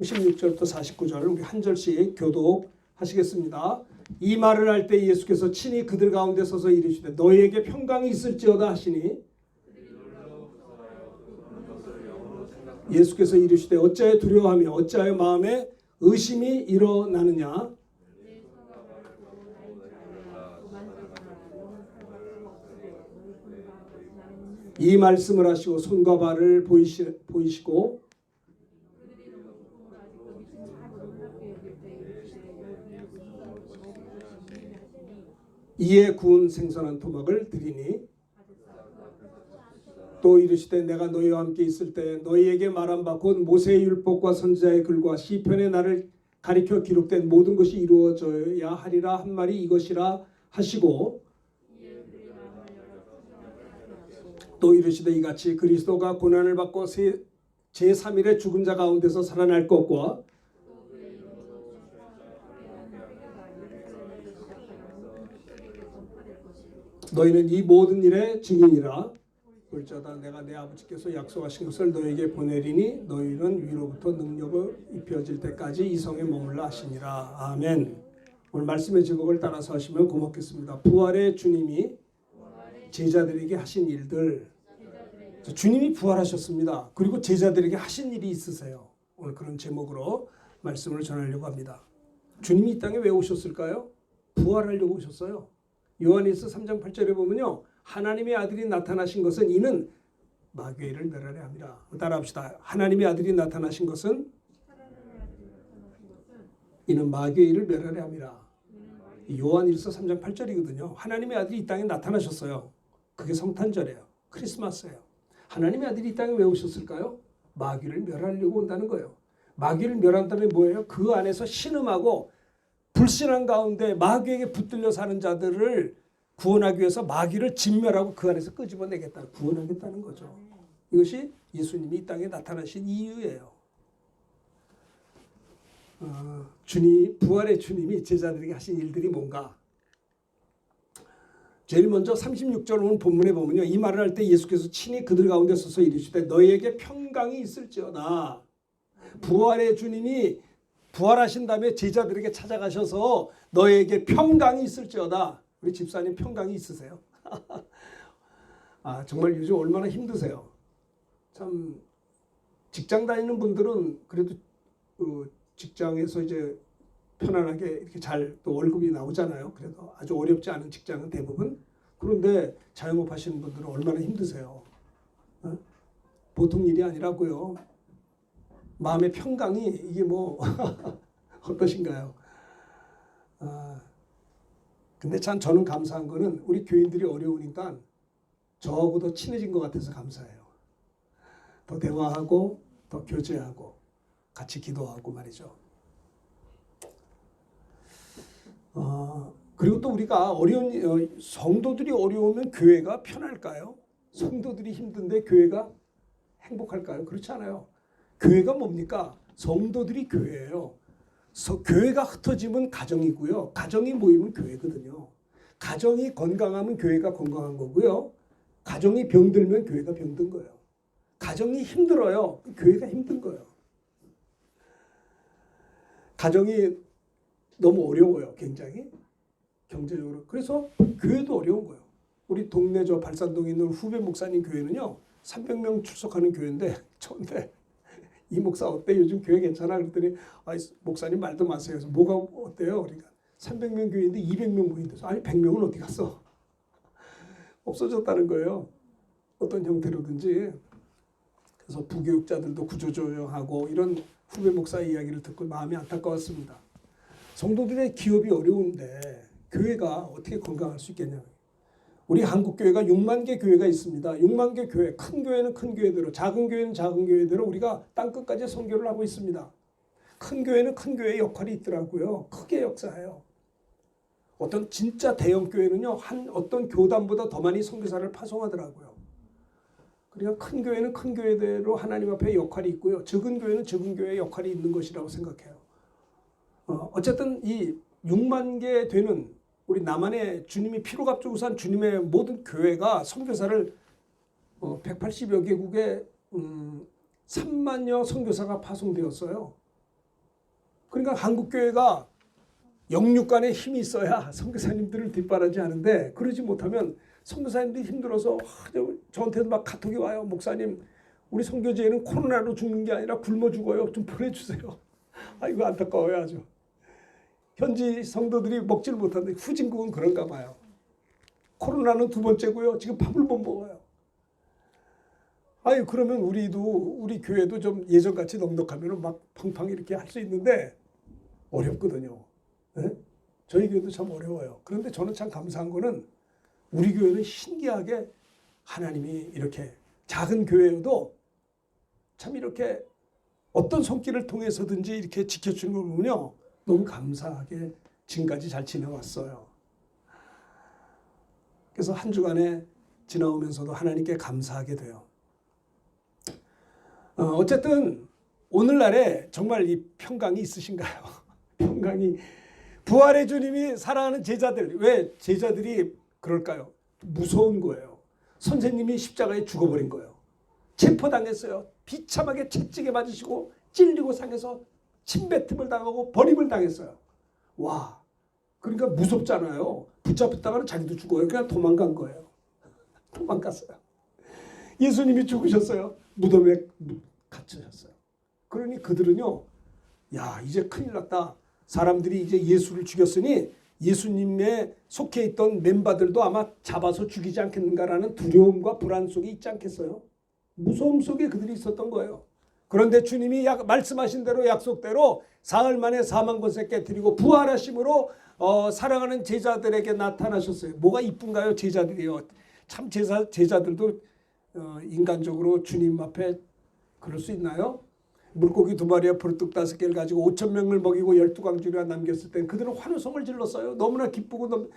36절부터 49절 우리 한 절씩 교독하시겠습니다. 이 말을 할 때 예수께서 친히 그들 가운데 서서 이르시되 너희에게 평강이 있을지어다 하시니 예수께서 이르시되 어찌하여 두려워하며 어찌하여 마음에 의심이 일어나느냐. 이 말씀을 하시고 손과 발을 보이시고 이에 구운 생선한 토막을 드리니 또 이르시되 내가 너희와 함께 있을 때 너희에게 말한 바 곧 모세의 율법과 선지자의 글과 시편의 나를 가리켜 기록된 모든 것이 이루어져야 하리라 한 말이 이것이라 하시고 또 이르시되 이같이 그리스도가 고난을 받고 제3일에 죽은 자 가운데서 살아날 것과 너희는 이 모든 일의 증인이라. 볼지어다 내가 내 아버지께서 약속하신 것을 너희에게 보내리니 너희는 위로부터 능력을 입혀질 때까지 이 성에 머물라 하시니라. 아멘. 오늘 말씀의 제목을 따라서 하시면 고맙겠습니다. 부활의 주님이 제자들에게 하신 일들. 주님이 부활하셨습니다. 그리고 제자들에게 하신 일이 있으세요. 오늘 그런 제목으로 말씀을 전하려고 합니다. 주님이 이 땅에 왜 오셨을까요? 부활하려고 오셨어요. 요한일서 3장 8절에 보면요. 하나님의 아들이 나타나신 것은 이는 마귀를 멸하려 함이라. 따라합시다. 하나님의 아들이 나타나신 것은 이는 마귀의 일을 멸하려 함이라. 요한일서 3장 8절이거든요. 하나님의 아들이 이 땅에 나타나셨어요. 그게 성탄절이에요. 크리스마스예요. 하나님의 아들이 이 땅에 왜 오셨을까요? 마귀를 멸하려고 온다는 거예요. 마귀를 멸한다는 게 뭐예요? 그 안에서 신음하고 불신한 가운데 마귀에게 붙들려 사는 자들을 구원하기 위해서 마귀를 진멸하고 그 안에서 끄집어내겠다, 구원하겠다는 거죠. 이것이 예수님이 이 땅에 나타나신 이유예요. 부활의 주님이 제자들에게 하신 일들이 뭔가? 제일 먼저 36절 오늘 본문에 보면요. 이 말을 할 때 예수께서 친히 그들 가운데 서서 이르시되 너희에게 평강이 있을지어다. 부활의 주님이 부활하신 다음에 제자들에게 찾아가셔서 너희에게 평강이 있을지어다. 우리 집사님 평강이 있으세요? 정말 요즘 얼마나 힘드세요. 참 직장 다니는 분들은 그래도 직장에서 이제 편안하게 이렇게 잘 또 월급이 나오잖아요. 그래도 아주 어렵지 않은 직장은 대부분. 그런데 자영업 하시는 분들은 얼마나 힘드세요. 보통 일이 아니라고요. 마음의 평강이 이게 뭐 어떠신가요? 근데 참 저는 감사한 거는 우리 교인들이 어려우니까 저하고 더 친해진 것 같아서 감사해요. 더 대화하고 더 교제하고 같이 기도하고 말이죠. 그리고 또 우리가 성도들이 어려우면 교회가 편할까요? 성도들이 힘든데 교회가 행복할까요? 그렇지 않아요. 교회가 뭡니까? 성도들이 교회예요. 교회가 흩어지면 가정이고요. 가정이 모이면 교회거든요. 가정이 건강하면 교회가 건강한 거고요. 가정이 병들면 교회가 병든 거예요. 가정이 힘들어요. 교회가 힘든 거예요. 가정이 너무 어려워요. 굉장히 경제적으로. 그래서 교회도 어려운 거예요. 우리 동네 저 발산동에 있는 후배 목사님 교회는요. 300명 출석하는 교회인데 좋은데 이 목사 어때? 요즘 교회 괜찮아? 그랬더니 목사님 말도 마세요. 그래서 뭐가 어때요? 그러니까 300명 교회인데 200명 모인대서 아니 100명은 어디 갔어? 없어졌다는 거예요. 어떤 형태로든지. 그래서 부교육자들도 구조조정하고 이런 후배 목사의 이야기를 듣고 마음이 안타까웠습니다. 성도들의 기업이 어려운데 교회가 어떻게 건강할 수 있겠냐. 우리 한국교회가 6만 개 교회가 있습니다. 6만 개 교회, 큰 교회는 큰 교회대로, 작은 교회는 작은 교회대로 우리가 땅끝까지 선교를 하고 있습니다. 큰 교회는 큰 교회의 역할이 있더라고요. 크게 역사해요. 어떤 진짜 대형 교회는요, 어떤 교단보다 더 많이 선교사를 파송하더라고요. 그러니까 큰 교회는 큰 교회대로 하나님 앞에 역할이 있고요. 적은 교회는 적은 교회의 역할이 있는 것이라고 생각해요. 어쨌든 이 6만 개 되는 우리 남한의 주님이 피로값주고 산 주님의 모든 교회가 선교사를 180여 개국에 3만여 선교사가 파송되었어요. 그러니까 한국교회가 영육간에 힘이 있어야 선교사님들을 뒷바라지 하는데 그러지 못하면 선교사님들이 힘들어서 저한테도 막 카톡이 와요. 목사님 우리 선교지에는 코로나로 죽는 게 아니라 굶어 죽어요. 좀 보내주세요. 이거 안타까워요 아주. 현지 성도들이 먹지를 못하는데 후진국은 그런가 봐요. 코로나는 두 번째고요. 지금 밥을 못 먹어요. 그러면 우리 교회도 좀 예전같이 넉넉하면 막 팡팡 이렇게 할 수 있는데 어렵거든요. 네? 저희 교회도 참 어려워요. 그런데 저는 참 감사한 거는 우리 교회는 신기하게 하나님이 이렇게 작은 교회여도 참 이렇게 어떤 손길을 통해서든지 이렇게 지켜주는 걸 보면요. 너무 감사하게 지금까지 잘 지내왔어요. 그래서 한 주간에 지나오면서도 하나님께 감사하게 돼요. 어쨌든 오늘날에 정말 이 평강이 있으신가요? 평강이 부활의 주님이 사랑하는 제자들 왜 제자들이 그럴까요? 무서운 거예요. 선생님이 십자가에 죽어버린 거예요. 체포당했어요. 비참하게 채찍에 맞으시고 찔리고 상해서 침뱉음을 당하고 버림을 당했어요. 와, 그러니까 무섭잖아요. 붙잡혔다가는 자기도 죽어요. 그냥 도망간 거예요. 도망갔어요. 예수님이 죽으셨어요. 무덤에 갇히셨어요. 그러니 그들은요, 야 이제 큰일 났다. 사람들이 이제 예수를 죽였으니 예수님에 속해 있던 멤버들도 아마 잡아서 죽이지 않겠는가라는 두려움과 불안 속에 있지 않겠어요? 무서움 속에 그들이 있었던 거예요. 그런데 주님이 말씀하신 대로 약속대로 사흘 만에 4만 권세 깨뜨리고 부활하심으로 사랑하는 제자들에게 나타나셨어요. 뭐가 이쁜가요? 제자들이요. 참 제자들도 인간적으로 주님 앞에 그럴 수 있나요? 물고기 2마리와 보리떡 5개를 가지고 5,000명을 먹이고 12광주리가 남겼을 때 그들은 환호성을 질렀어요. 너무나 기쁘고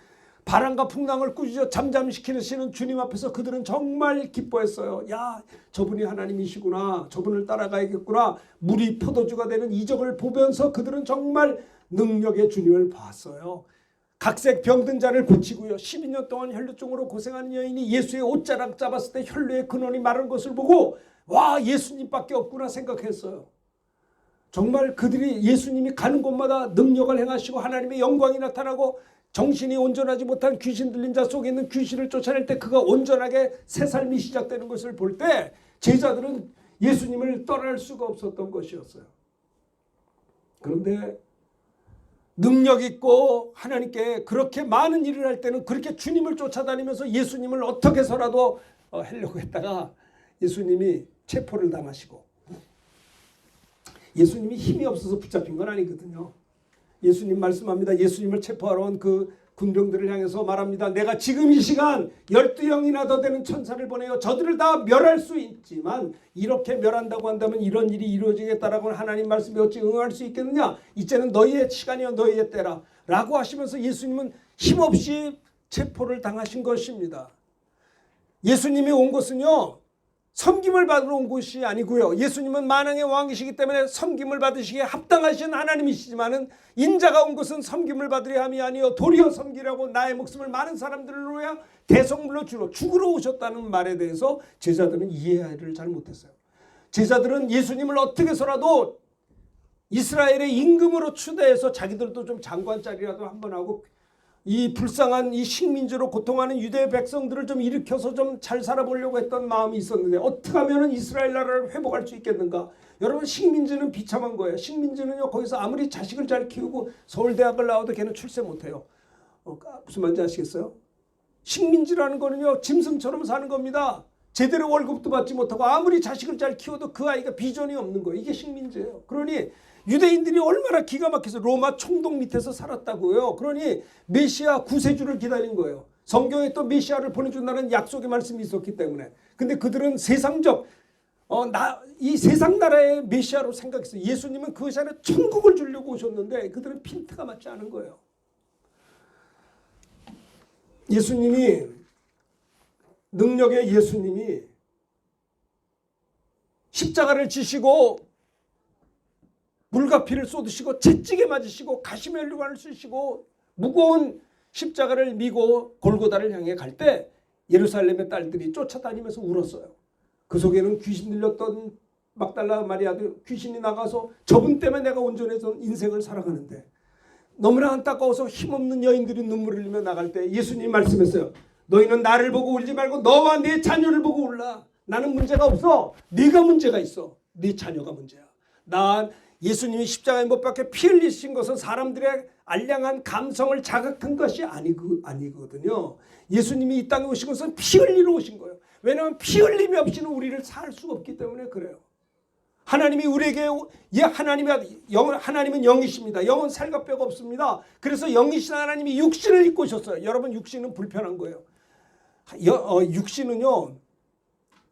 바람과 풍랑을 꾸짖어 잠잠시키시는 주님 앞에서 그들은 정말 기뻐했어요. 야, 저분이 하나님이시구나. 저분을 따라가야겠구나. 물이 포도주가 되는 이적을 보면서 그들은 정말 능력의 주님을 봤어요. 각색 병든 자를 고치고요. 12년 동안 혈루증으로 고생하는 여인이 예수의 옷자락 잡았을 때 혈루의 근원이 마른 것을 보고 와, 예수님밖에 없구나 생각했어요. 정말 그들이 예수님이 가는 곳마다 능력을 행하시고 하나님의 영광이 나타나고 정신이 온전하지 못한 귀신 들린 자 속에 있는 귀신을 쫓아낼 때 그가 온전하게 새 삶이 시작되는 것을 볼 때 제자들은 예수님을 떠날 수가 없었던 것이었어요. 그런데 능력 있고 하나님께 그렇게 많은 일을 할 때는 그렇게 주님을 쫓아다니면서 예수님을 어떻게 해서라도 하려고 했다가 예수님이 체포를 당하시고 예수님이 힘이 없어서 붙잡힌 건 아니거든요. 예수님 말씀합니다. 예수님을 체포하러 온 그 군병들을 향해서 말합니다. 내가 지금 이 시간 12영이나 더 되는 천사를 보내어 저들을 다 멸할 수 있지만 이렇게 멸한다고 한다면 이런 일이 이루어지겠다라고 하나님 말씀에 어찌 응할 수 있겠느냐. 이제는 너희의 시간이요 너희의 때라 라고 하시면서 예수님은 힘없이 체포를 당하신 것입니다. 예수님이 온 것은요 섬김을 받으러 온 것이 아니고요. 예수님은 만왕의 왕이시기 때문에 섬김을 받으시기에 합당하신 하나님이시지만은 인자가 온 것은 섬김을 받으려 함이 아니요 도리어 섬기라고 나의 목숨을 많은 사람들을 위하여 대성물로 주러 죽으러 오셨다는 말에 대해서 제자들은 이해를 잘 못했어요. 제자들은 예수님을 어떻게 해서라도 이스라엘의 임금으로 추대해서 자기들도 좀 장관짜리라도 한번 하고 이 불쌍한 이 식민지로 고통하는 유대 백성들을 좀 일으켜서 좀 잘 살아보려고 했던 마음이 있었는데 어떻게 하면 이스라엘 나라를 회복할 수 있겠는가. 여러분 식민지는 비참한 거예요. 식민지는요 거기서 아무리 자식을 잘 키우고 서울대학을 나와도 걔는 출세 못해요. 무슨 말인지 아시겠어요? 식민지라는 거는요 짐승처럼 사는 겁니다. 제대로 월급도 받지 못하고 아무리 자식을 잘 키워도 그 아이가 비전이 없는 거예요. 이게 식민지예요. 그러니 유대인들이 얼마나 기가 막혀서 로마 총독 밑에서 살았다고요. 그러니 메시아 구세주를 기다린 거예요. 성경에 또 메시아를 보내준다는 약속의 말씀이 있었기 때문에. 근데 그들은 세상적 이 세상 나라의 메시아로 생각했어요. 예수님은 그것이 아니라 천국을 주려고 오셨는데 그들은 핀트가 맞지 않은 거예요. 예수님이 능력의 예수님이 십자가를 지시고 물과 피를 쏟으시고 채찍에 맞으시고 가시멜류관을 쓰시고 무거운 십자가를 미고 골고다를 향해 갈 때 예루살렘의 딸들이 쫓아다니면서 울었어요. 그 속에는 귀신 들렸던 막달라 마리아도 귀신이 나가서 저분 때문에 내가 온전해서 인생을 살아가는데 너무나 안타까워서 힘없는 여인들이 눈물을 흘리며 나갈 때 예수님이 말씀했어요. 너희는 나를 보고 울지 말고 너와 네 자녀를 보고 울라. 나는 문제가 없어. 네가 문제가 있어. 네 자녀가 문제야. 난 예수님이 십자가에 못 박혀 피 흘리신 것은 사람들의 알량한 감성을 자극한 것이 아니거든요. 예수님이 이 땅에 오신 것은 피 흘리러 오신 거예요. 왜냐하면 피 흘림이 없이는 우리를 살 수가 없기 때문에 그래요. 하나님이 우리에게 하나님은 영이십니다. 영은 살과 뼈가 없습니다. 그래서 영이신 하나님이 육신을 입고 오셨어요. 여러분 육신은 불편한 거예요. 육신은요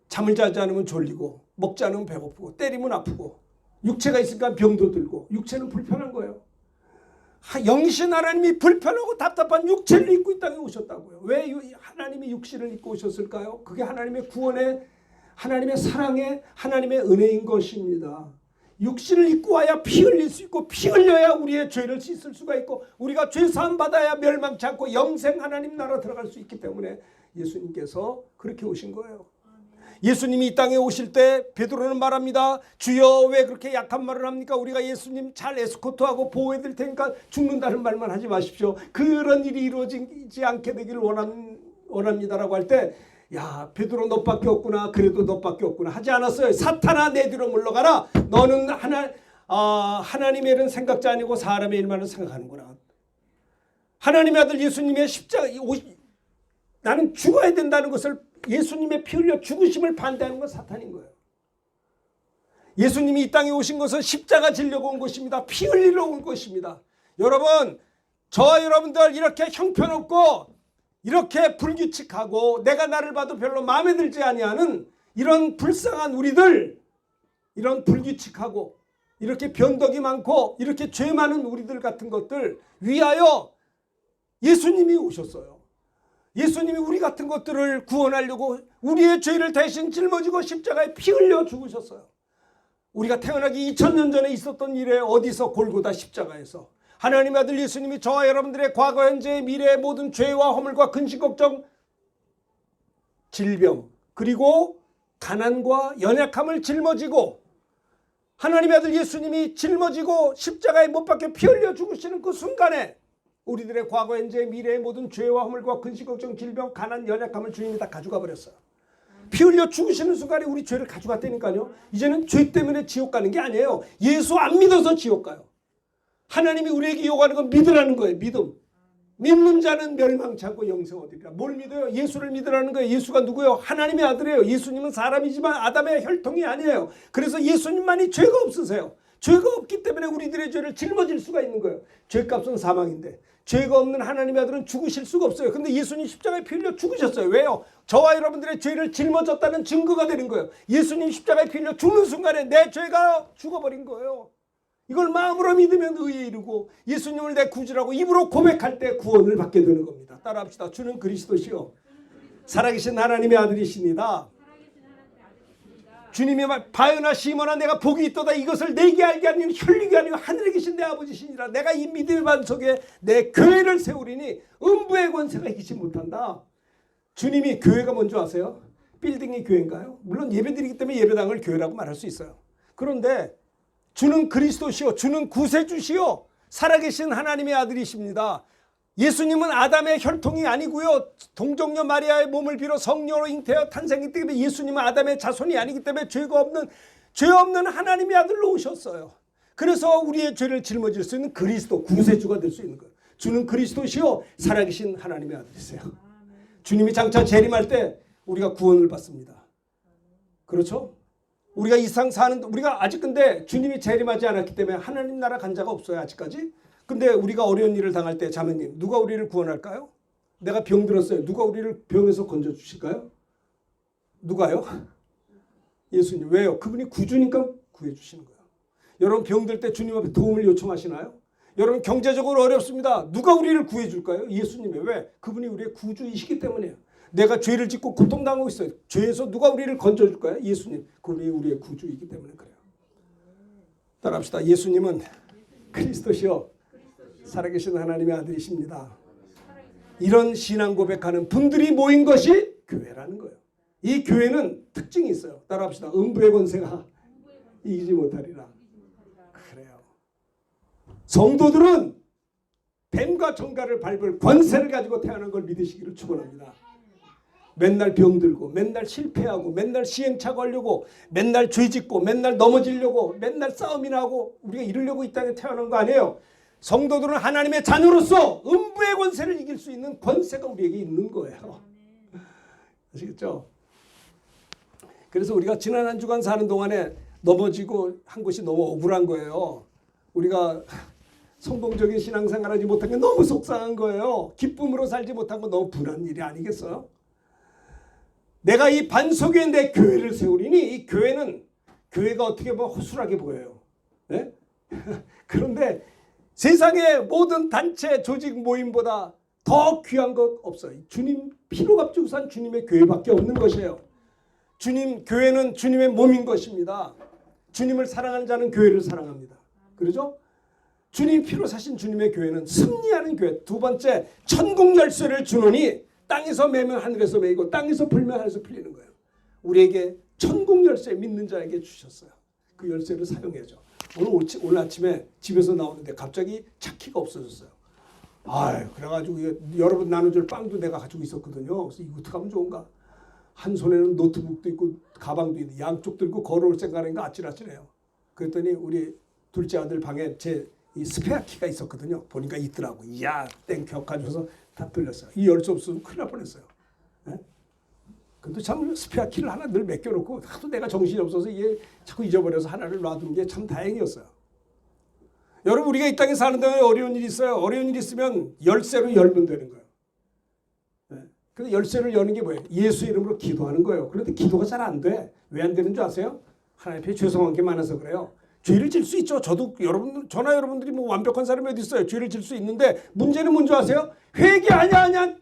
잠을 자지 않으면 졸리고 먹지 않으면 배고프고 때리면 아프고 육체가 있으니까 병도 들고 육체는 불편한 거예요. 영이신 하나님이 불편하고 답답한 육체를 입고 이 땅에 오셨다고요. 왜 하나님이 육신을 입고 오셨을까요? 그게 하나님의 구원의 하나님의 사랑의 하나님의 은혜인 것입니다. 육신을 입고 와야 피 흘릴 수 있고 피 흘려야 우리의 죄를 씻을 수가 있고 우리가 죄 사함 받아야 멸망치 않고 영생 하나님 나라 들어갈 수 있기 때문에 예수님께서 그렇게 오신 거예요. 예수님이 이 땅에 오실 때 베드로는 말합니다. 주여 왜 그렇게 약한 말을 합니까? 우리가 예수님 잘 에스코트하고 보호해 드릴 테니까 죽는다는 말만 하지 마십시오. 그런 일이 이루어지지 않게 되기를 원합니다라고 할 때 야 베드로 너밖에 없구나. 그래도 너밖에 없구나 하지 않았어요. 사탄아 내 뒤로 물러가라. 너는 하나님의 일은 생각지 아니고 사람의 일만을 생각하는구나. 하나님의 아들 예수님의 십자가 나는 죽어야 된다는 것을 예수님의 피 흘려 죽으심을 반대하는 건 사탄인 거예요. 예수님이 이 땅에 오신 것은 십자가 지려고 온 것입니다. 피 흘리러 온 것입니다. 여러분 저와 여러분들 이렇게 형편없고 이렇게 불규칙하고 내가 나를 봐도 별로 마음에 들지 아니하는 이런 불쌍한 우리들 이런 불규칙하고 이렇게 변덕이 많고 이렇게 죄 많은 우리들 같은 것들 위하여 예수님이 오셨어요. 예수님이 우리 같은 것들을 구원하려고 우리의 죄를 대신 짊어지고 십자가에 피 흘려 죽으셨어요. 우리가 태어나기 2000년 전에 있었던 일에 어디서 골고다 십자가에서 하나님의 아들 예수님이 저와 여러분들의 과거 현재 미래의 모든 죄와 허물과 근심 걱정 질병 그리고 가난과 연약함을 짊어지고 하나님의 아들 예수님이 짊어지고 십자가에 못 박혀 피 흘려 죽으시는 그 순간에 우리들의 과거 현재 미래의 모든 죄와 허물과 근심 걱정 질병 가난 연약함을 주님이 다 가져가 버렸어요. 피 흘려 죽으시는 순간에 우리 죄를 가져갔다니까요. 이제는 죄 때문에 지옥 가는 게 아니에요. 예수 안 믿어서 지옥 가요. 하나님이 우리에게 요구하는 건 믿으라는 거예요. 믿음. 믿는 자는 멸망치 않고 영생 얻으리라. 뭘 믿어요? 예수를 믿으라는 거예요. 예수가 누구예요? 하나님의 아들이에요. 예수님은 사람이지만 아담의 혈통이 아니에요. 그래서 예수님만이 죄가 없으세요. 죄가 없기 때문에 우리들의 죄를 짊어질 수가 있는 거예요. 죄값은 사망인데 죄가 없는 하나님의 아들은 죽으실 수가 없어요. 근데 예수님 십자가에 피 흘려 죽으셨어요. 왜요? 저와 여러분들의 죄를 짊어졌다는 증거가 되는 거예요. 예수님 십자가에 피 흘려 죽는 순간에 내 죄가 죽어버린 거예요. 이걸 마음으로 믿으면 의에 이르고 예수님을 내 구주라고 입으로 고백할 때 구원을 받게 되는 겁니다. 따라합시다. 주는 그리스도시요 살아계신 하나님의 아들이십니다. 주님의 말 바요나 시몬아 내가 복이 있도다 이것을 내게 알게 하니 혈육이 아니고 하늘에 계신 내 아버지시니라. 내가 이 믿음의 반석에 내 교회를 세우리니 음부의 권세가 이기지 못한다. 주님이 교회가 뭔지 아세요? 빌딩이 교회인가요? 물론 예배드리기 때문에 예배당을 교회라고 말할 수 있어요. 그런데 주는 그리스도시요 주는 구세주시요 살아계신 하나님의 아들이십니다. 예수님은 아담의 혈통이 아니고요. 동정녀 마리아의 몸을 빌어 성녀로 잉태하여 탄생했기 때문에 예수님은 아담의 자손이 아니기 때문에 죄 없는 하나님의 아들로 오셨어요. 그래서 우리의 죄를 짊어질 수 있는 그리스도 구세주가 될 수 있는 거예요. 주는 그리스도시요 살아계신 하나님의 아들이세요. 주님이 장차 재림할 때 우리가 구원을 받습니다. 그렇죠? 우리가 우리가 아직 근데 주님이 재림하지 않았기 때문에 하나님 나라 간 자가 없어요. 아직까지. 근데 우리가 어려운 일을 당할 때 자매님 누가 우리를 구원할까요? 내가 병 들었어요. 누가 우리를 병에서 건져주실까요? 누가요? 예수님. 왜요? 그분이 구주니까 구해주시는 거예요. 여러분 병들 때 주님 앞에 도움을 요청하시나요? 여러분 경제적으로 어렵습니다. 누가 우리를 구해줄까요? 예수님이. 왜? 그분이 우리의 구주이시기 때문이에요. 내가 죄를 짓고 고통당하고 있어요. 죄에서 누가 우리를 건져줄까요? 예수님. 그분이 우리의 구주이기 때문에 그래요. 따라합시다. 예수님은 그리스도시요 살아계신 하나님의 아들이십니다. 이런 신앙 고백하는 분들이 모인 것이 교회라는 거예요. 이 교회는 특징이 있어요. 따라합시다. 음부의 권세가 이기지 못하리라. 그래요. 성도들은 뱀과 정갈을 밟을 권세를 가지고 태어난 걸 믿으시기를 축원합니다. 맨날 병들고 맨날 실패하고 맨날 시행착오 하려고 맨날 죄짓고 맨날 넘어지려고 맨날 싸움이나 하고 우리가 이러려고 이 땅에 태어난 거 아니에요. 성도들은 하나님의 자녀로서 음부의 권세를 이길 수 있는 권세가 우리에게 있는 거예요. 아시겠죠? 그래서 우리가 지난 한 주간 사는 동안에 넘어지고 한 것이 너무 억울한 거예요. 우리가 성공적인 신앙생활 하지 못한 게 너무 속상한 거예요. 기쁨으로 살지 못한 건 너무 분한 일이 아니겠어요? 내가 이 반석에 내 교회를 세우리니 이 교회는 교회가 어떻게 보면 허술하게 보여요. 네? 그런데 세상의 모든 단체 조직 모임보다 더 귀한 것 없어요. 주님 피로 값주고 산 주님의 교회밖에 없는 것이에요. 주님 교회는 주님의 몸인 것입니다. 주님을 사랑하는 자는 교회를 사랑합니다. 그렇죠? 주님 피로 사신 주님의 교회는 승리하는 교회. 두 번째, 천국 열쇠를 주노니 땅에서 매면 하늘에서 매이고 땅에서 풀면 하늘에서 풀리는 거예요. 우리에게 천국 열쇠 믿는 자에게 주셨어요. 그 열쇠를 사용해야죠. 오늘 아침에 집에서 나오는데 갑자기 차키가 없어졌어요. 아유, 그래가지고 여러분 나눠줄 빵도 내가 가지고 있었거든요. 그래서 이거 어떻게 하면 좋은가? 한 손에는 노트북도 있고 가방도 있는데 양쪽 들고 걸어올 생각하니까 아찔아찔해요. 그랬더니 우리 둘째 아들 방에 제 이 스페어 키가 있었거든요. 보니까 있더라고. 이야, 땡겨 가지고서 다 뚫렸어요. 이 열 수 없으면 큰일 날 뻔했어요. 네? 근데 참 스페어 키를 하나 늘 맡겨놓고 하도 내가 정신이 없어서 이게 자꾸 잊어버려서 하나를 놔둔 게 참 다행이었어요. 여러분 우리가 이 땅에 사는 동안에 어려운 일이 있어요. 어려운 일이 있으면 열쇠로 열면 되는 거예요. 네. 근데 열쇠를 여는 게 뭐예요? 예수 이름으로 기도하는 거예요. 그런데 기도가 잘 안 돼. 왜 안 되는 줄 아세요? 하나님 앞에 죄송한 게 많아서 그래요. 죄를 질 수 있죠. 저도 저나 여러분들이 뭐 완벽한 사람이 어디 있어요. 죄를 질 수 있는데 문제는 뭔지 아세요? 회개하냐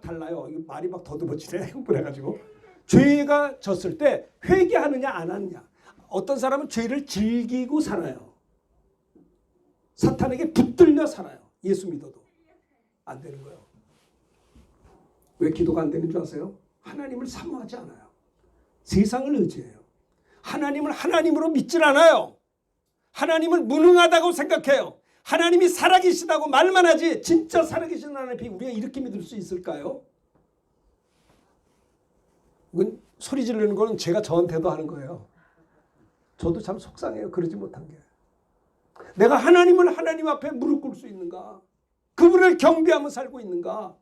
달라요. 이거 말이 막 더듬어지네. 흥분해가지고. 죄가 졌을 때 회개하느냐 안 하느냐. 어떤 사람은 죄를 즐기고 살아요. 사탄에게 붙들려 살아요. 예수 믿어도. 안 되는 거예요. 왜 기도가 안 되는 줄 아세요? 하나님을 사모하지 않아요. 세상을 의지해요. 하나님을 하나님으로 믿질 않아요. 하나님을 무능하다고 생각해요. 하나님이 살아계시다고 말만 하지 진짜 살아계신 하나님 우리가 이렇게 믿을 수 있을까요? 이건 소리 지르는 거는 제가 저한테도 하는 거예요. 저도 참 속상해요. 그러지 못한 게. 내가 하나님을 하나님 앞에 무릎 꿇을 수 있는가? 그분을 경배하며 살고 있는가?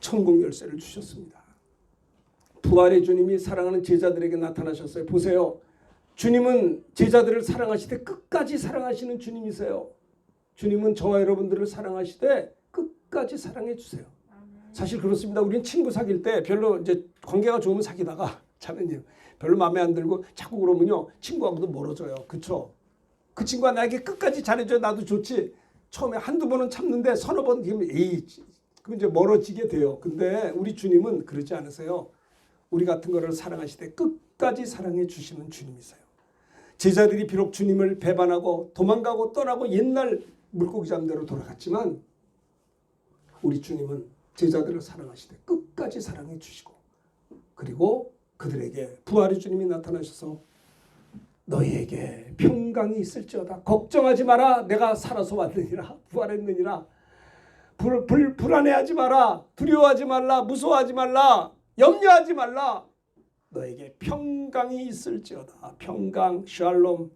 천국 열쇠를 주셨습니다. 부활의 주님이 사랑하는 제자들에게 나타나셨어요. 보세요. 주님은 제자들을 사랑하시되 끝까지 사랑하시는 주님이세요. 주님은 저와 여러분들을 사랑하시되 끝까지 사랑해 주세요. 사실 그렇습니다. 우리는 친구 사귈 때 별로 이제 관계가 좋으면 사귀다가 자매님 별로 마음에 안 들고 자꾸 그러면요 친구하고도 멀어져요. 그렇죠? 그 친구가 나에게 끝까지 잘해줘야 나도 좋지. 처음에 한두 번은 참는데 서너 번 되면 에이 그럼 이제 멀어지게 돼요. 근데 우리 주님은 그러지 않으세요. 우리 같은 거를 사랑하시되 끝까지 사랑해 주시는 주님이세요. 제자들이 비록 주님을 배반하고 도망가고 떠나고 옛날 물고기 잡대로 돌아갔지만 우리 주님은 제자들을 사랑하시되 끝까지 사랑해 주시고 그리고 그들에게 부활의 주님이 나타나셔서 너희에게 평강이 있을지어다. 걱정하지 마라. 내가 살아서 왔느니라. 부활했느니라. 불안해하지 마라. 두려워하지 말라. 무서워하지 말라. 염려하지 말라. 너에게 평강이 있을지어다. 평강, 샬롬.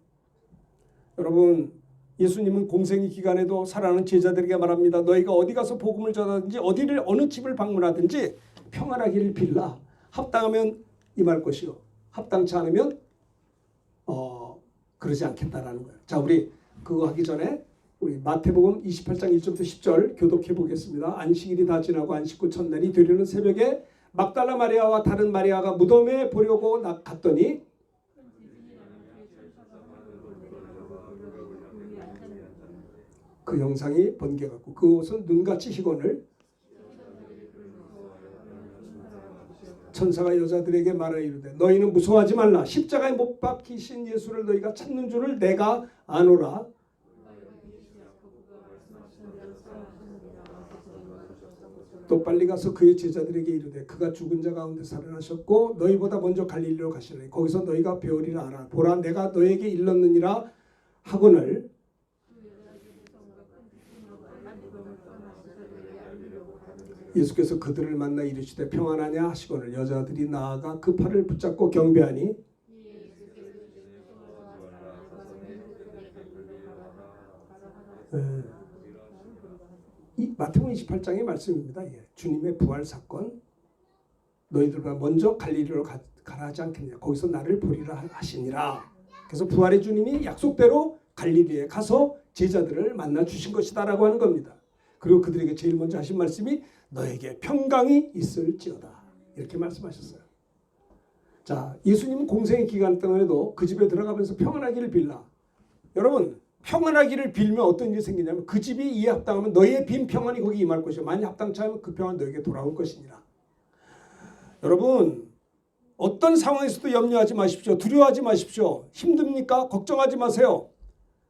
여러분 예수님은 공생의 기간에도 사랑하는 제자들에게 말합니다. 너희가 어디 가서 복음을 전하든지 어디를 어느 집을 방문하든지 평안하기를 빌라. 합당하면 임할 것이요. 합당치 않으면 그러지 않겠다라는 거예요. 자, 우리 그거 하기 전에 우리 마태복음 28장 1절부터 10절 교독해 보겠습니다. 안식일이 다 지나고 안식 후 첫날이 되려는 새벽에 막달라 마리아와 다른 마리아가 무덤에 보려고 갔더니 그 형상이 번개같고 그 옷은 눈같이 희건을 천사가 여자들에게 말하여 이르되 너희는 무서워하지 말라. 십자가에 못 박히신 예수를 너희가 찾는 줄을 내가 아노라. 또 빨리 가서 그의 제자들에게 이르되 그가 죽은 자 가운데 살아나셨고 너희보다 먼저 갈릴리로 가시리니 거기서 너희가 배우리라 하라. 보라 내가 너에게 일렀느니라 하거늘 예수께서 그들을 만나 이르시되 평안하냐 하시거늘 여자들이 나아가 그 팔을 붙잡고 경배하니 이 마태복음 28장의 말씀입니다. 예. 주님의 부활 사건 너희들보다 먼저 갈릴리로 가라 하지 않겠냐. 거기서 나를 보리라 하시니라. 그래서 부활의 주님이 약속대로 갈릴리에 가서 제자들을 만나 주신 것이다라고 하는 겁니다. 그리고 그들에게 제일 먼저 하신 말씀이 너에게 평강이 있을지어다 이렇게 말씀하셨어요. 자, 예수님은 공생의 기간 동안에도 그 집에 들어가면서 평안하기를 빌라. 여러분 평안하기를 빌면 어떤 일이 생기냐면 그 집이 이에 합당하면 너희의 빈 평안이 거기 임할 것이요 만일 합당치 않으면 그 평안 너에게 돌아올 것이니라. 여러분 어떤 상황에서도 염려하지 마십시오. 두려워하지 마십시오. 힘듭니까? 걱정하지 마세요.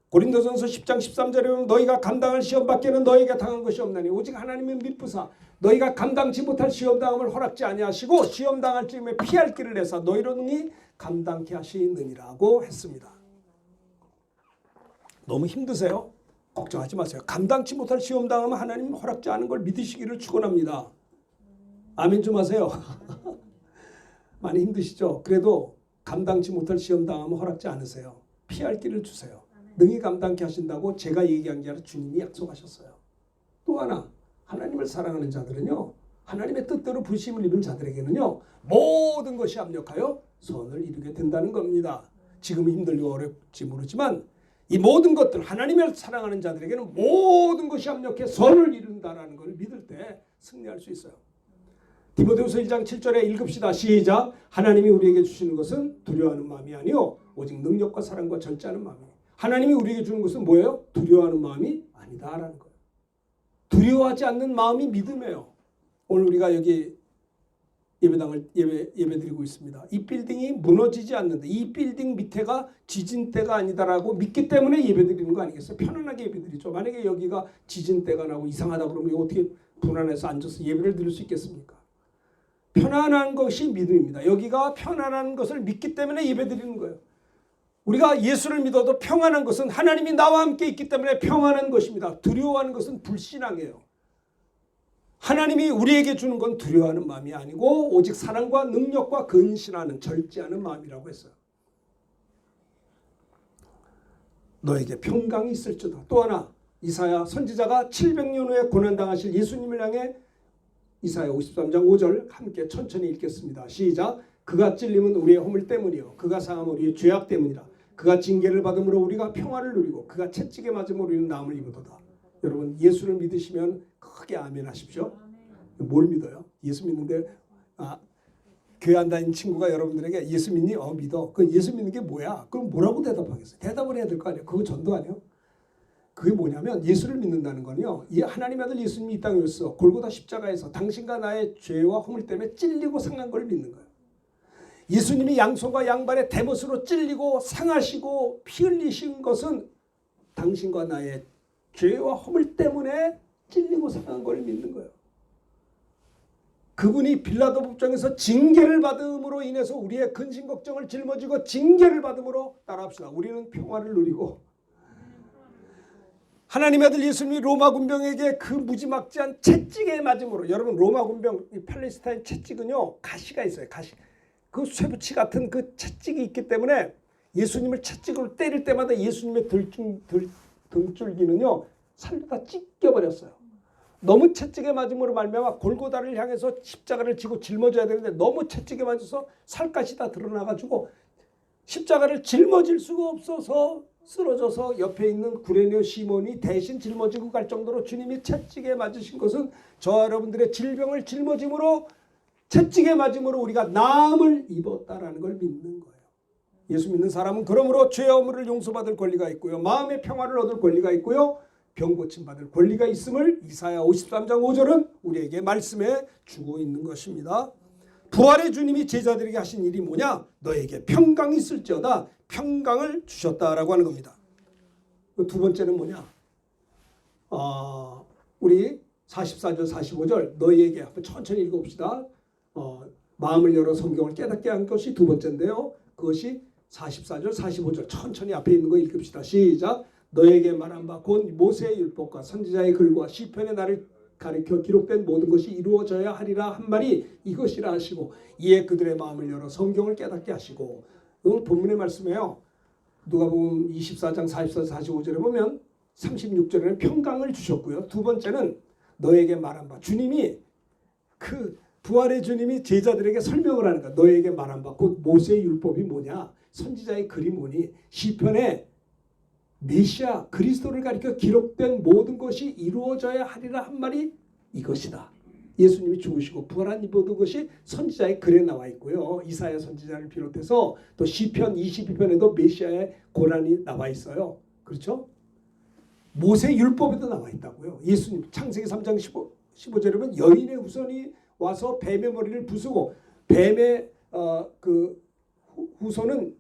고린도전서 10장 13절에 보면 너희가 감당할 시험 밖에는 너희에게 당한 것이 없나니 오직 하나님은 미쁘사 너희가 감당치 못할 시험 당함을 허락지 아니하시고 시험 당할 즈음에 피할 길을 내사 너희로 능히 감당케 하시느니라고 했습니다. 너무 힘드세요? 걱정하지 마세요. 감당치 못할 시험 당하면 하나님 허락지 않은 걸 믿으시기를 축원합니다. 아멘 좀 하세요. 많이 힘드시죠? 그래도 감당치 못할 시험 당하면 허락지 않으세요. 피할 길을 주세요. 능히 감당케 하신다고 제가 얘기한 게 아니라 주님이 약속하셨어요. 또 하나 하나님을 사랑하는 자들은요. 하나님의 뜻대로 부르심을 입은 자들에게는요. 모든 것이 합력하여 선을 이루게 된다는 겁니다. 지금 힘들고 어렵지 모르지만 이 모든 것들 하나님을 사랑하는 자들에게는 모든 것이 합력해 선을 이룬다라는 걸 믿을 때 승리할 수 있어요. 디모데후서 1장 7절에 읽읍시다. 시작. 하나님이 우리에게 주시는 것은 두려워하는 마음이 아니요 오직 능력과 사랑과 절제하는 마음이에요. 하나님이 우리에게 주는 것은 뭐예요? 두려워하는 마음이 아니다라는 거예요. 두려워하지 않는 마음이 믿음이에요. 오늘 우리가 여기 예배드리고 있습니다. 이 빌딩이 무너지지 않는다. 이 빌딩 밑에가 지진대가 아니다라고 믿기 때문에 예배드리는 거 아니겠어요? 편안하게 예배드리죠. 만약에 여기가 지진대가 나고 이상하다 그러면 어떻게 불안해서 앉아서 예배를 드릴 수 있겠습니까? 편안한 것이 믿음입니다. 여기가 편안한 것을 믿기 때문에 예배드리는 거예요. 우리가 예수를 믿어도 평안한 것은 하나님이 나와 함께 있기 때문에 평안한 것입니다. 두려워하는 것은 불신앙이에요. 하나님이 우리에게 주는 건 두려워하는 마음이 아니고 오직 사랑과 능력과 근신하는 절제하는 마음이라고 했어요. 너에게 평강이 있을지어다. 또 하나 이사야 선지자가 700년 후에 고난당하실 예수님을 향해 이사야 53장 5절 함께 천천히 읽겠습니다. 시작. 그가 찔림은 우리의 허물 때문이요 그가 상함은 우리의 죄악 때문이라. 그가 징계를 받음으로 우리가 평화를 누리고 그가 채찍에 맞음으로 우리는 나음을 입으도다. 여러분 예수를 믿으시면 크게 아멘 하십시오. 뭘 믿어요? 예수 믿는데 교회 안 다니는 친구가 여러분들에게 예수 믿니? 믿어. 그 예수 믿는 게 뭐야? 그럼 뭐라고 대답하겠어요? 대답을 해야 될 거 아니에요? 그거 전도 아니에요? 그게 뭐냐면 예수를 믿는다는 건요. 하나님의 아들 예수님이 이 땅에 오셔서 골고다 십자가에서 당신과 나의 죄와 허물 때문에 찔리고 상한 걸 믿는 거예요. 예수님이 양손과 양발에 대못으로 찔리고 상하시고 피 흘리신 것은 당신과 나의 죄와 허물 때문에 찔리고 상한 걸 믿는 거예요. 그분이 빌라도 법정에서 징계를 받음으로 인해서 우리의 근심 걱정을 짊어지고 징계를 받음으로 따라합시다. 우리는 평화를 누리고 하나님의 아들 예수님이 로마 군병에게 그 무지막지한 채찍에 맞음으로 여러분 로마 군병 이 팔레스타인 채찍은요 가시가 있어요. 가시. 그 쇠붙이 같은 그 채찍이 있기 때문에 예수님을 채찍으로 때릴 때마다 예수님의 등줄기는요 살로 다 찢겨버렸어요. 너무 채찍에 맞음으로 말미암아 골고다를 향해서 십자가를 지고 짊어져야 되는데 너무 채찍에 맞아서 살갗이 다 드러나가지고 십자가를 짊어질 수가 없어서 쓰러져서 옆에 있는 구레네 시몬이 대신 짊어지고 갈 정도로 주님이 채찍에 맞으신 것은 저와 여러분들의 질병을 짊어짐으로 채찍에 맞음으로 우리가 나음을 입었다라는 걸 믿는 거예요. 예수 믿는 사람은 그러므로 죄의 허물을 용서받을 권리가 있고요. 마음의 평화를 얻을 권리가 있고요. 병 고침받을 권리가 있음을 이사야 53장 5절은 우리에게 말씀해 주고 있는 것입니다. 부활의 주님이 제자들에게 하신 일이 뭐냐? 너에게 평강이 있을지어다. 평강을 주셨다라고 하는 겁니다. 두 번째는 뭐냐? 우리 44절 45절 너희에게 한번 천천히 읽어봅시다. 마음을 열어 성경을 깨닫게 한 것이 두 번째인데요. 그것이 44절 45절 천천히 앞에 있는 거 읽읍시다. 시작. 너에게 말한 바 곧 모세의 율법과 선지자의 글과 시편의 나를 가리켜 기록된 모든 것이 이루어져야 하리라 한 말이 이것이라 하시고 이에 그들의 마음을 열어 성경을 깨닫게 하시고. 오늘 본문의 말씀이에요. 누가복음 24장 44, 45절에 보면 36절에는 평강을 주셨고요. 두 번째는 너에게 말한 바, 주님이 그 부활의 주님이 제자들에게 설명을 하는 거야. 너에게 말한 바 곧 모세의 율법이 뭐냐, 선지자의 글이 뭐니, 시편에 메시아 그리스도를 가리켜 기록된 모든 것이 이루어져야 하리라 한 말이 이것이다. 예수님이 죽으시고 부활한 이 모든 것이 선지자의 글에 나와 있고요. 이사야 선지자를 비롯해서 또 시편 22편에도 메시아의 고난이 나와 있어요. 그렇죠? 모세 율법에도 나와 있다고요. 예수님 창세기 3장 15절에 보면 여인의 후손이 와서 뱀의 머리를 부수고 뱀의 후손은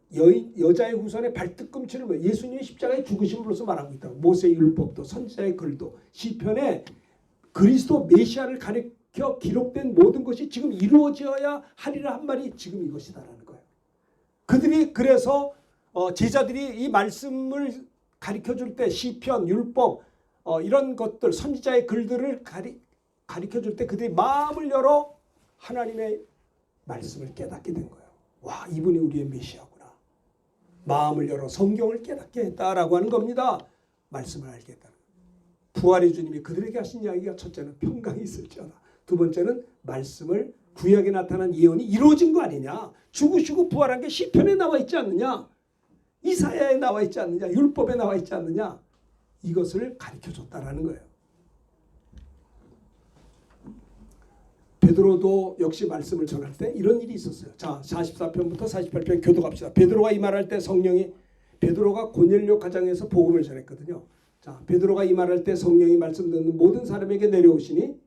여자의 후손의 발뒤꿈치를 예수님이 십자가에 죽으심으로써 말하고 있다고. 모세의 율법도 선지자의 글도 시편에 그리스도 메시아를 가리켜 기록된 모든 것이 지금 이루어져야 하리라 한 말이 지금 이것이다라는 거예요. 그들이 그래서 제자들이 이 말씀을 가리켜 줄 때 시편, 율법 이런 것들 선지자의 글들을 가리켜 줄 때 그들이 마음을 열어 하나님의 말씀을 깨닫게 된 거예요. 와, 이분이 우리의 메시아구나. 마음을 열어 성경을 깨닫게 했다라고 하는 겁니다. 말씀을 알게 했다는 거예요. 부활의 주님이 그들에게 하신 이야기가 첫째는 평강이 있을지어다. 두 번째는 말씀을 구약에 나타난 예언이 이루어진 거 아니냐. 죽으시고 부활한 게 시편에 나와 있지 않느냐. 이사야에 나와 있지 않느냐. 율법에 나와 있지 않느냐. 이것을 가르쳐줬다라는 거예요. 베드로도 역시 말씀을 전할 때 이런 일이 있었어요. 자, 44편부터 48편 교도 갑시다. 베드로가 이 말할 때 성령이, 베드로가 고넬료 가정에서 복음을 전했거든요. 자, 베드로가 이 말할 때 성령이 말씀 듣는 모든 사람에게 내려오시니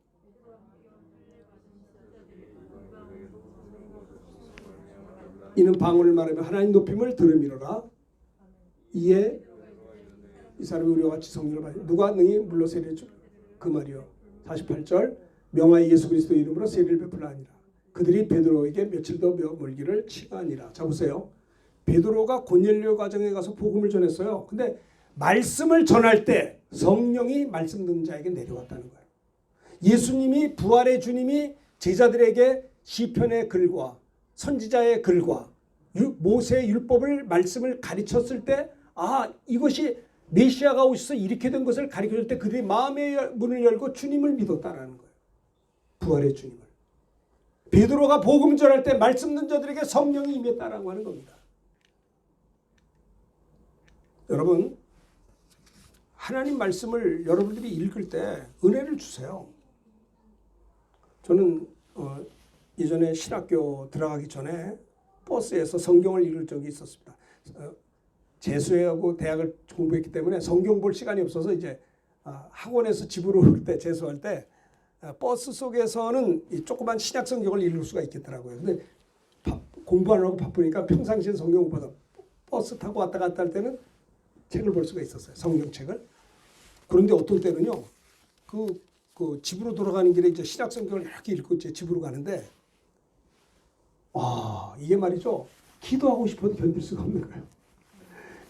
이는 방언을 말하며 하나님 높임을 들음이로라. 이에 이 사람이 우리와 같이 성령을 받으니 누가 능히 물러 세례 줄 그 말이요. 48절 명하여 예수 그리스도 이름으로 세례를 베풀라 하니라. 그들이 베드로에게 며칠 더 멀기를 칭하니라. 자, 보세요. 베드로가 고넬료 가정에 가서 복음을 전했어요. 근데 말씀을 전할 때 성령이 말씀 듣는 자에게 내려왔다는 거예요. 예수님이 부활의 주님이 제자들에게 시편의 글과 선지자의 글과 모세의 율법을 말씀을 가르쳤을 때 이것이 메시아가 오셔서 이렇게 된 것을 가르쳐줄 때 그들이 마음의 문을 열고 주님을 믿었다라는 거예요. 부활의 주님을. 베드로가 복음 전할 때 말씀 듣는 자들에게 성령이 임했다라고 하는 겁니다. 여러분, 하나님 말씀을 여러분들이 읽을 때 은혜를 주세요. 저는 예전에 신학교 들어가기 전에 버스에서 성경을 읽을 적이 있었습니다. 재수하고 대학을 공부했기 때문에 성경 볼 시간이 없어서 이제 학원에서 집으로 올 때 재수할 때 버스 속에서는 이 조그만 신약 성경을 읽을 수가 있겠더라고요. 근데 공부하느라고 바쁘니까 평상시에 성경 못 받아. 버스 타고 왔다 갔다 할 때는 책을 볼 수가 있었어요. 성경책을. 그런데 어떤 때는요. 그 집으로 돌아가는 길에 이제 신약 성경을 이렇게 읽고 이제 집으로 가는데 이게 말이죠. 기도하고 싶어도 견딜 수가 없는 거예요.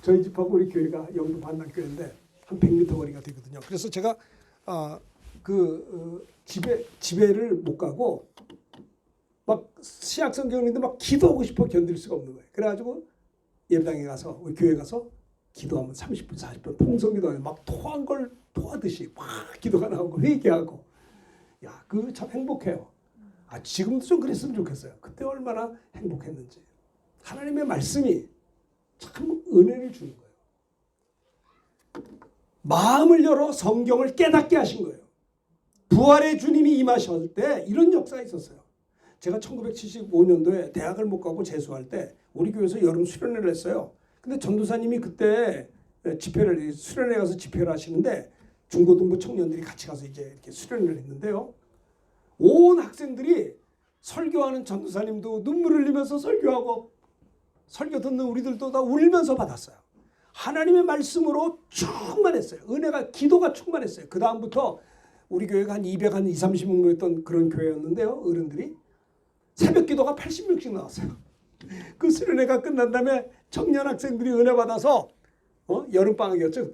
저희 집하고 우리 교회가 영도 반단교회인데 한 100m 거리가 되거든요. 그래서 제가 집에를 못 가고 막 신약 성경인데 막 기도하고 싶어 견딜 수가 없는 거예요. 그래가지고 예배당에 가서 우리 교회 가서 기도하면 30분 40분 통성기도하면 막 토한 걸 토하듯이 막 기도가 나오고 회개하고 그거 참 행복해요. 지금도 좀 그랬으면 좋겠어요. 그때 얼마나 행복했는지. 하나님의 말씀이 참 은혜를 주는 거예요. 마음을 열어 성경을 깨닫게 하신 거예요. 부활의 주님이 임하셨을 때 이런 역사가 있었어요. 제가 1975년도에 대학을 못 가고 재수할 때 우리 교회에서 여름 수련회를 했어요. 근데 전도사님이 그때 수련회 가서 집회를 하시는데 중고등부 청년들이 같이 가서 이제 이렇게 수련회를 했는데요. 온 학생들이 설교하는 전도사님도 눈물을 흘리면서 설교하고 설교 듣는 우리들도 다 울면서 받았어요. 하나님의 말씀으로 충만했어요. 은혜가, 기도가 충만했어요. 그 다음부터 우리 교회가 한 230명 모였던 그런 교회였는데요. 어른들이 새벽 기도가 80명씩 나왔어요. 그 수련회가 끝난 다음에 청년 학생들이 은혜 받아서 여름방학이었죠.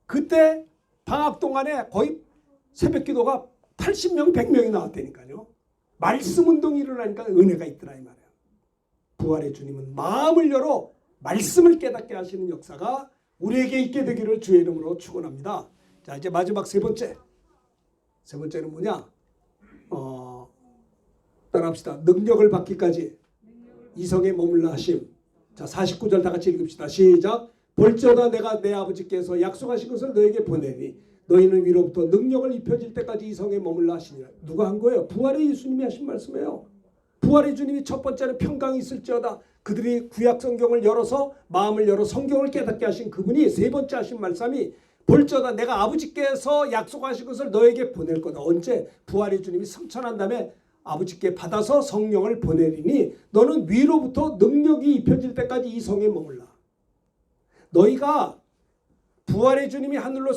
그때 방학 동안에 거의 새벽 기도가 80명 100명이 나왔다니까요. 말씀 운동이 일어나니까 은혜가 있더라 이 말이에요. 부활의 주님은 마음을 열어 말씀을 깨닫게 하시는 역사가 우리에게 있게 되기를 주의 이름으로 축원합니다. 자, 이제 마지막 세 번째는 뭐냐? 따라합시다. 능력을 받기까지 이성에 머물라 하심. 자, 49절 다 같이 읽읍시다. 시작. 볼지어다 내가 내 아버지께서 약속하신 것을 너에게 보내니 너희는 위로부터 능력을 입혀질 때까지 이성에 머물라 하시니라. 누가 한 거예요? 부활의 예수님이 하신 말씀이에요. 부활의 주님이 첫 번째는 평강이 있을지어다. 그들이 구약 성경을 열어서 마음을 열어 성경을 깨닫게 하신 그분이 세 번째 하신 말씀이 볼지어다 내가 아버지께서 약속하신 것을 너에게 보낼 거다. 언제? 부활의 주님이 승천한 다음에 아버지께 받아서 성령을 보내리니 너는 위로부터 능력이 입혀질 때까지 이 성에 머물라. 너희가 부활의 주님이 하늘로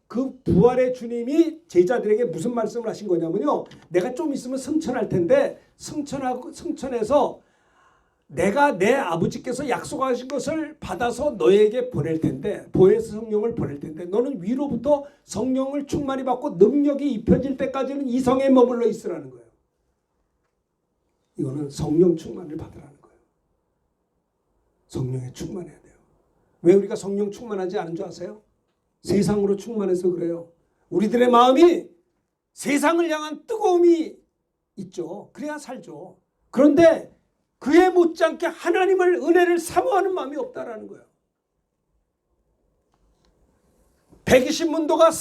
그 부활의 주님이 제자들에게 무슨 말씀을 하신 거냐면요. 내가 좀 있으면 승천할 텐데 승천해서 내가 내 아버지께서 약속하신 것을 받아서 너에게 보낼 텐데 보혜사 성령을 보낼 텐데 너는 위로부터 성령을 충만히 받고 능력이 입혀질 때까지는 이 성에 머물러 있으라는 거예요. 이거는 성령 충만을 받으라는 거예요. 성령에 충만해야 돼요. 왜 우리가 성령 충만하지 않은 줄 아세요? 세상으로 충만해서 그래요. 우리들의 마음이 세상을 향한 뜨거움이 있죠. 그래야 살죠. 그런데 그에 못지않게 하나님을 은혜를 사모하는 마음이 없다라는 거예요. 120문도가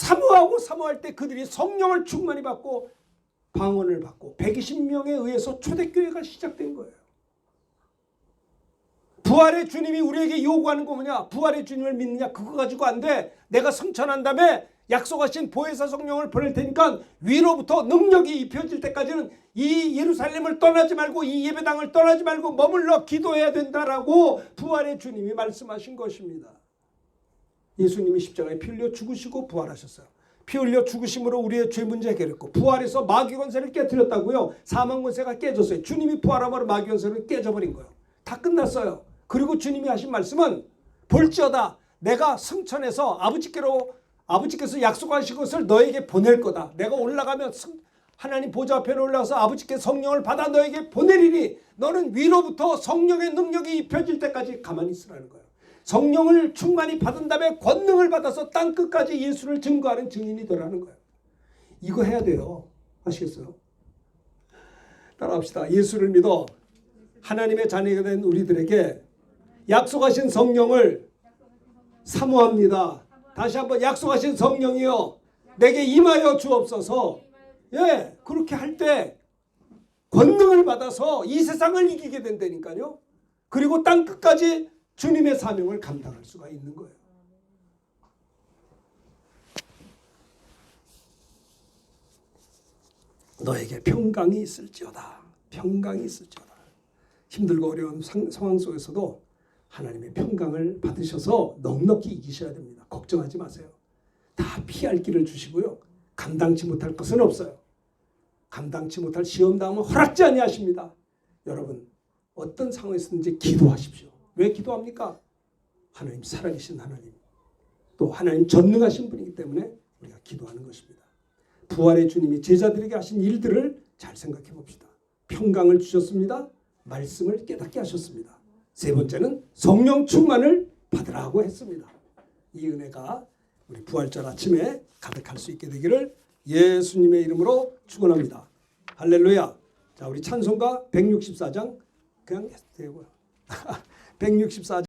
사모할 때 그들이 성령을 충만히 받고 방언을 받고 120명에 의해서 초대교회가 시작된 거예요. 부활의 주님이 우리에게 요구하는 거 뭐냐? 부활의 주님을 믿느냐? 그거 가지고 안 돼. 내가 승천한 다음에 약속하신 보혜사 성령을 보낼 테니까 위로부터 능력이 입혀질 때까지는 이 예루살렘을 떠나지 말고 이 예배당을 떠나지 말고 머물러 기도해야 된다라고 부활의 주님이 말씀하신 것입니다. 예수님이 십자가에 피 흘려 죽으시고 부활하셨어요. 피 흘려 죽으심으로 우리의 죄 문제 해결했고 부활해서 마귀 권세를 깨뜨렸다고요. 사망 권세가 깨졌어요. 주님이 부활함으로 마귀 권세를 깨져버린 거예요. 다 끝났어요. 그리고 주님이 하신 말씀은 볼지어다 내가 승천해서 아버지께서 약속하신 것을 너에게 보낼 거다. 내가 올라가면 하나님 보좌 앞에 올라가서 아버지께 성령을 받아 너에게 보내리니 너는 위로부터 성령의 능력이 입혀질 때까지 가만히 있으라는 거예요. 성령을 충만히 받은 다음에 권능을 받아서 땅끝까지 예수를 증거하는 증인이 되라는 거예요. 이거 해야 돼요. 아시겠어요? 따라합시다. 예수를 믿어 하나님의 자녀가 된 우리들에게 약속하신 성령을 사모합니다. 다시 한번 약속하신 성령이요 내게 임하여 주옵소서. 예, 그렇게 할 때 권능을 받아서 이 세상을 이기게 된다니까요. 그리고 땅끝까지 주님의 사명을 감당할 수가 있는 거예요. 너에게 평강이 있을지어다. 평강이 있을지어다. 힘들고 어려운 상황 속에서도 하나님의 평강을 받으셔서 넉넉히 이기셔야 됩니다. 걱정하지 마세요. 다 피할 길을 주시고요. 감당치 못할 것은 없어요. 감당치 못할 시험 당하면 허락지 아니하십니다. 여러분 어떤 상황에서든지 기도하십시오. 왜 기도합니까? 하나님 살아계신 하나님 또 하나님 전능하신 분이기 때문에 우리가 기도하는 것입니다. 부활의 주님이 제자들에게 하신 일들을 잘 생각해 봅시다. 평강을 주셨습니다. 말씀을 깨닫게 하셨습니다. 세 번째는 성령 충만을 받으라고 했습니다. 이 은혜가 우리 부활절 아침에 가득할 수 있게 되기를 예수님의 이름으로 축원합니다. 할렐루야. 자, 우리 찬송가 164장 그냥 해도 되고요. 164장